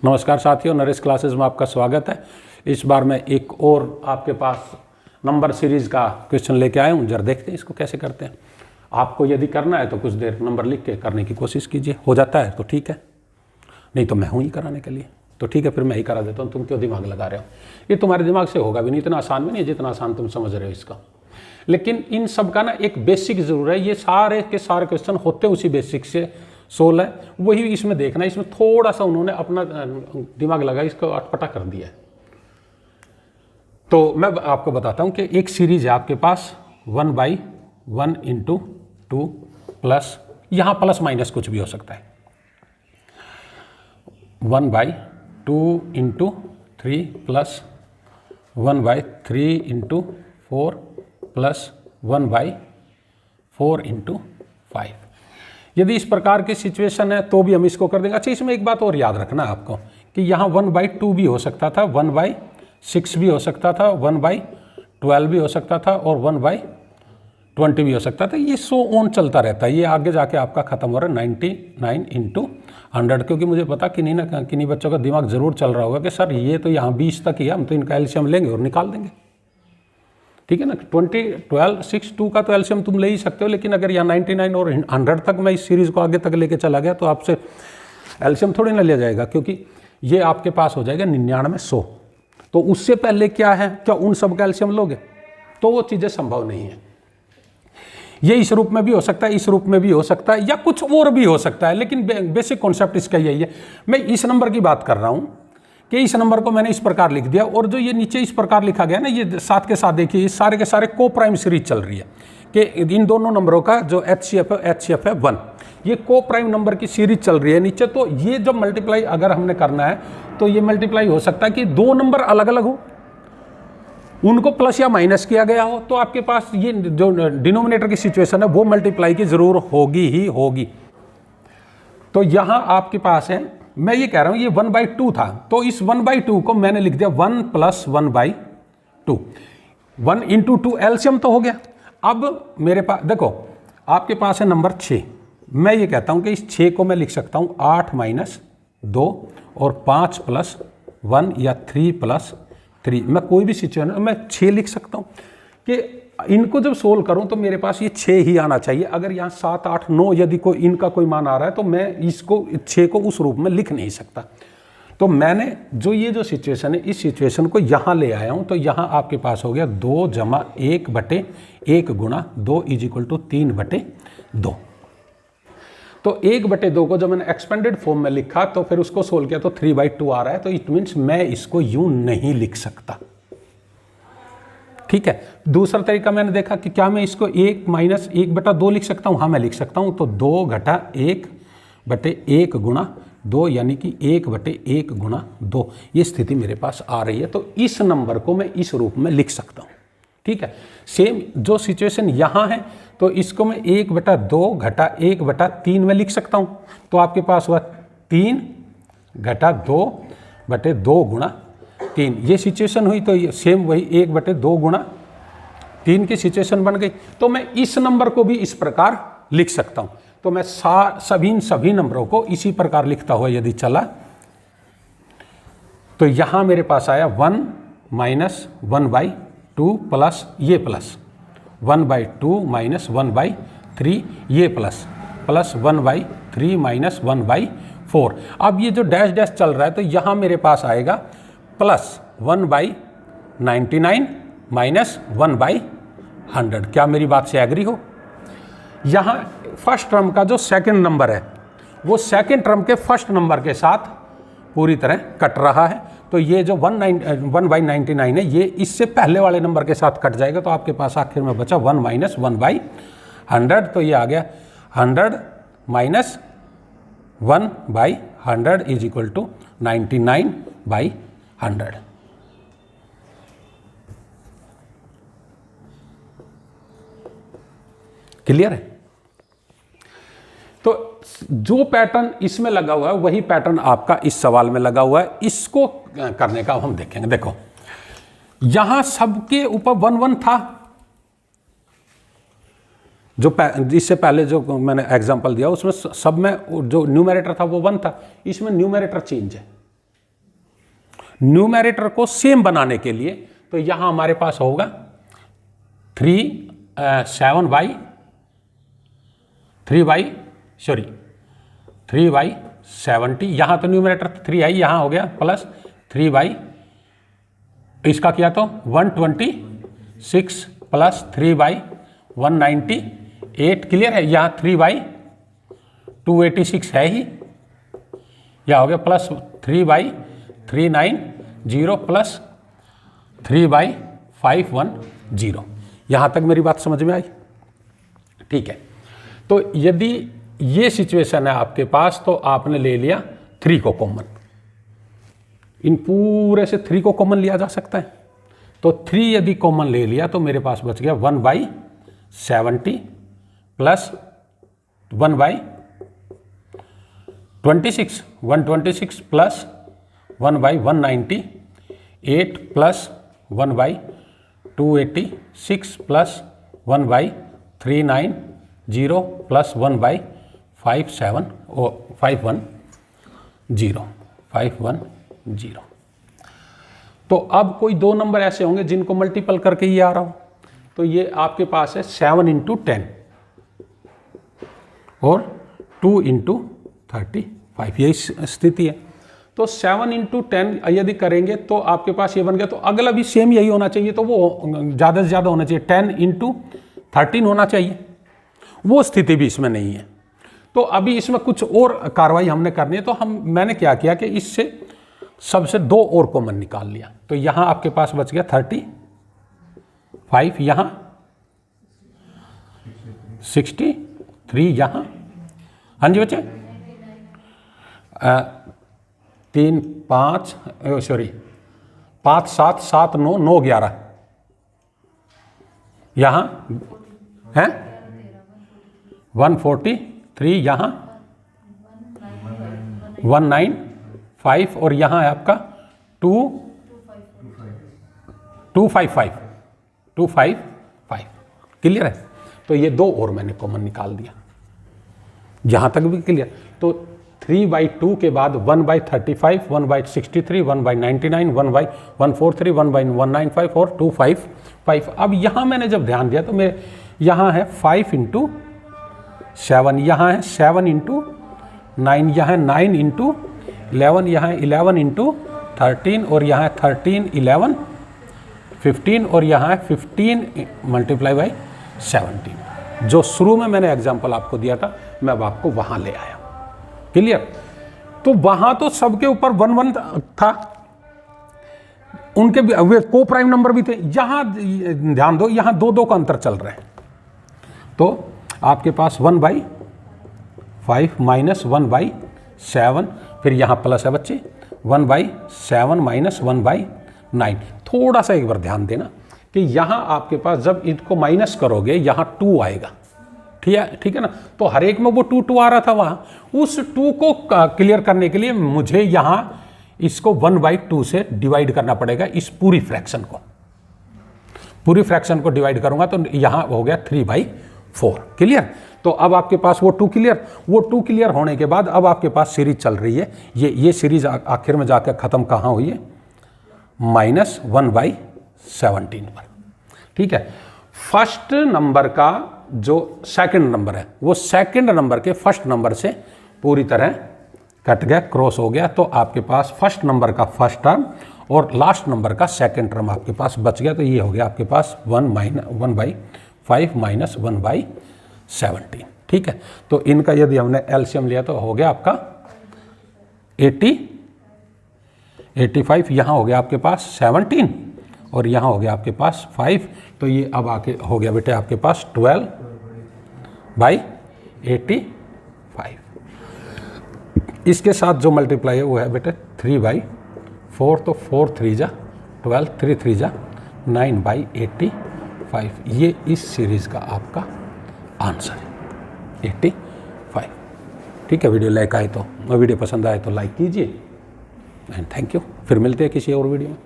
नमस्कार साथियों, नरेश क्लासेस में आपका स्वागत है। इस बार मैं एक और आपके पास नंबर सीरीज़ का क्वेश्चन लेके आया हूँ। जरा देखते हैं इसको कैसे करते हैं। आपको यदि करना है तो कुछ देर नंबर लिख के करने की कोशिश कीजिए। हो जाता है तो ठीक है, नहीं तो मैं हूँ ही कराने के लिए, तो ठीक है फिर मैं ही करा देता हूँ। तुम क्यों दिमाग लगा रहे हो? ये तुम्हारे दिमाग से होगा भी नहीं, इतना आसान भी नहीं है जितना आसान तुम समझ रहे हो इसका। लेकिन इन सब का ना एक बेसिक जरूर है। ये सारे के सारे क्वेश्चन होते उसी बेसिक से सोल है, वही इसमें देखना है। इसमें थोड़ा सा उन्होंने अपना दिमाग लगा, इसको अटपटा कर दिया है। तो मैं आपको बताता हूं कि एक सीरीज है आपके पास 1/1 × 2 प्लस, यहां प्लस माइनस कुछ भी हो सकता है, 1/2 × 3 प्लस 1/3 × 4 प्लस 1/4 × 5। यदि इस प्रकार की सिचुएशन है तो भी हम इसको कर देंगे। अच्छा, इसमें एक बात और याद रखना आपको कि यहाँ 1/2 भी हो सकता था, 1/6 भी हो सकता था, 1/12 भी हो सकता था और 1/20 भी हो सकता था। ये सो ऑन चलता रहता है। ये आगे जाके आपका खत्म हो रहा है 99 × 100, क्योंकि मुझे पता किन्हीं बच्चों का दिमाग जरूर चल रहा होगा कि सर ये तो यहाँ 20 तक ही है, हम तो इनका एलसीएम लेंगे और निकाल देंगे। ठीक है ना, 20, 12, 6, 2 का तो एलसीएम तुम ले ही सकते हो, लेकिन अगर यहाँ 99 और 100 तक मैं इस सीरीज़ को आगे तक लेके चला गया तो आपसे एलसीएम थोड़ी ना लिया जाएगा, क्योंकि ये आपके पास हो जाएगा 99, 100। तो उससे पहले क्या है, क्या उन सब का एलसीएम लोगे? तो वो चीज़ें संभव नहीं है। ये इस रूप में भी हो सकता है, इस रूप में भी हो सकता है, या कुछ और भी हो सकता है, लेकिन बेसिक कॉन्सेप्ट इसका यही है। मैं इस नंबर की बात कर रहा हूँ कि इस नंबर को मैंने इस प्रकार लिख दिया, और जो ये नीचे इस प्रकार लिखा गया ना, ये साथ के साथ देखिए, ये सारे के सारे को प्राइम सीरीज चल रही है कि इन दोनों नंबरों का जो HCF है 1, ये को प्राइम नंबर की सीरीज चल रही है नीचे। तो ये जब मल्टीप्लाई अगर हमने करना है तो ये मल्टीप्लाई हो सकता है कि दो नंबर अलग अलग हो, उनको प्लस या माइनस किया गया हो, तो आपके पास ये जो डिनोमिनेटर की सिचुएशन है वो मल्टीप्लाई की जरूर होगी ही होगी। तो यहाँ आपके पास है, मैं ये कह रहा हूँ ये 1/2 था, तो इस 1/2 को मैंने लिख दिया 1 + 1/2। 1 × 2 एलसीएम तो हो गया। अब मेरे पास देखो, आपके पास है नंबर 6। मैं ये कहता हूँ कि इस 6 को मैं लिख सकता हूँ 8 - 2 और 5 + 1 या 3 + 3। मैं कोई भी सिचुएशन मैं 6 लिख सकता हूँ कि इनको जब सोल्व करूं तो मेरे पास ये 6 ही आना चाहिए। अगर यहाँ 7, 8, 9 यदि कोई इनका कोई मान आ रहा है तो मैं इसको 6 को उस रूप में लिख नहीं सकता। तो मैंने जो ये जो सिचुएशन है, इस सिचुएशन को यहाँ ले आया हूँ। तो यहाँ आपके पास हो गया 2 + 1/1 × 2 = 3/2। तो 1/2 को जब मैंने एक्सपेंडेड फॉर्म में लिखा तो फिर उसको सोल्व किया तो 3/2 आ रहा है। तो इट मीन्स मैं इसको यूं नहीं लिख सकता। ठीक है, दूसरा तरीका मैंने देखा कि क्या मैं इसको 1 - 1/2 लिख सकता हूँ? हाँ, मैं लिख सकता हूँ। तो 2 × 1/1 × 2 यानी कि 1/1 × 2, ये स्थिति मेरे पास आ रही है। तो इस नंबर को मैं इस रूप में लिख सकता हूँ। ठीक है, सेम जो सिचुएशन यहाँ है तो इसको मैं 1/2 × 1/3 में लिख सकता हूँ। तो आपके पास हुआ 3 × 2/2 × 3, ये सिचुएशन हुई। तो ये सेम वही 1/2 × 3 की सिचुएशन बन गई। तो मैं इस नंबर को भी इस प्रकार लिख सकता हूँ। तो मैं सभी नंबरों को इसी प्रकार लिखता हुआ यदि चला तो यहाँ मेरे पास आया 1 - 1/2 प्लस ये प्लस 1/2 - 1/3 ये प्लस 1/3 - 1/4। अब ये जो डैश डैश चल रहा है तो यहाँ मेरे पास आएगा प्लस 1/99 - 1/100। क्या मेरी बात से एग्री हो? यहाँ फर्स्ट टर्म का जो सेकंड नंबर है वो सेकंड टर्म के फर्स्ट नंबर के साथ पूरी तरह कट रहा है। तो ये जो 1/99 है ये इससे पहले वाले नंबर के साथ कट जाएगा। तो आपके पास आखिर में बचा 1 - 1/100। तो ये आ गया 100 - 1/100 = 99/100। क्लियर है? तो जो पैटर्न इसमें लगा हुआ है वही पैटर्न आपका इस सवाल में लगा हुआ है। इसको करने का हम देखेंगे। देखो, यहां सबके ऊपर 1 1 था, जो इससे पहले जो मैंने एग्जांपल दिया उसमें सब में जो न्यूमरेटर था वो 1 था। इसमें न्यूमरेटर चेंज है, न्यूमैरेटर को सेम बनाने के लिए, तो यहाँ हमारे पास होगा 3/70, यहाँ तो न्यूमैरेटर 3 आई, यहाँ हो गया प्लस 3 इसका किया तो 126 प्लस 3/198, क्लियर है। यहाँ 3/286 है ही, यह हो गया प्लस 3/390 प्लस 3/510। यहाँ तक मेरी बात समझ में आई? ठीक है। तो यदि ये सिचुएशन है आपके पास, तो आपने ले लिया 3 को कॉमन, इन पूरे से 3 को कॉमन लिया जा सकता है। तो 3 यदि कॉमन ले लिया तो मेरे पास बच गया 1/70 plus 1/26, 126 plus 1/198 plus 1/286 plus 1/390 plus 1/510। तो अब कोई 2 नंबर ऐसे होंगे जिनको मल्टीपल करके ये आ रहा हो, तो ये आपके पास है 7 × 10 और 2 × 35, यही स्थिति है। तो 7 × 10 यदि करेंगे तो आपके पास ये बन गया, तो अगला भी सेम यही होना चाहिए, तो वो ज़्यादा से ज़्यादा होना चाहिए, 10 × 13 होना चाहिए। वो स्थिति भी इसमें नहीं है। तो अभी इसमें कुछ और कार्रवाई हमने करनी है, तो मैंने क्या किया कि इससे सबसे 2 और कॉमन निकाल लिया। तो यहाँ आपके पास बच गया 35, यहाँ 63, यहाँ हाँ जी बच्चे 3 5 सॉरी 5 7 7 9 9 11, यहाँ है 143, यहाँ 195 और यहाँ है आपका 255, क्लियर है। तो ये 2 और मैंने कॉमन निकाल दिया, यहाँ तक भी क्लियर। तो 3/2 के बाद 1/35, 1/63, 1/99, 1/143, 1/195 और 255। अब यहाँ मैंने जब ध्यान दिया तो मेरे यहाँ है 5 × 7, यहाँ है 7 × 9, यहाँ है 9 × 11, यहाँ है 11 × 13 और यहाँ है 13 11 15 और यहाँ है 15 × 17। जो शुरू में मैंने एग्जाम्पल आपको दिया था, मैं अब आपको वहाँ ले आया, क्लियर। तो वहाँ तो सबके ऊपर 1 1 था, उनके वे को प्राइम नंबर भी थे। यहाँ ध्यान दो, यहाँ 2 2 का अंतर चल रहा है। तो आपके पास 1/5 माइनस 1/7, फिर यहाँ प्लस है बच्चे 1/7 माइनस 1/9। थोड़ा सा एक बार ध्यान देना कि यहाँ आपके पास जब इनको माइनस करोगे यहाँ 2 आएगा, ठीक है ना। तो हर एक में वो 2 2 आ रहा था, वहाँ उस 2 को क्लियर करने के लिए मुझे यहाँ इसको 1/2 से डिवाइड करना पड़ेगा। इस पूरी फ्रैक्शन को डिवाइड करूंगा तो यहाँ हो गया 3/4, क्लियर। तो अब आपके पास वो 2 क्लियर होने के बाद अब आपके पास सीरीज चल रही है। ये सीरीज आखिर में जाकर ख़त्म कहाँ हुई है? -1/17 पर, ठीक है। फर्स्ट नंबर का जो सेकंड नंबर है वो सेकंड नंबर के फर्स्ट नंबर से पूरी तरह कट गया, क्रॉस हो गया। तो आपके पास फर्स्ट नंबर का फर्स्ट टर्म और लास्ट नंबर का सेकंड टर्म आपके पास बच गया। तो ये हो गया आपके पास 1/5 माइनस 1/17, ठीक है। तो इनका यदि हमने एलसीएम लिया तो हो गया आपका 85, यहाँ हो गया आपके पास 17 और यहाँ हो गया आपके पास 5। तो ये अब आके हो गया बेटे आपके पास 12/85। इसके साथ जो मल्टीप्लाई है वो है बेटे 3/4। तो 4 3 जा 12, 3 3 जा 9/85। ये इस सीरीज़ का आपका आंसर है 85, ठीक है। वीडियो लाइक आए तो वीडियो पसंद आए तो लाइक कीजिए एंड थैंक यू। फिर मिलते हैं किसी और वीडियो में।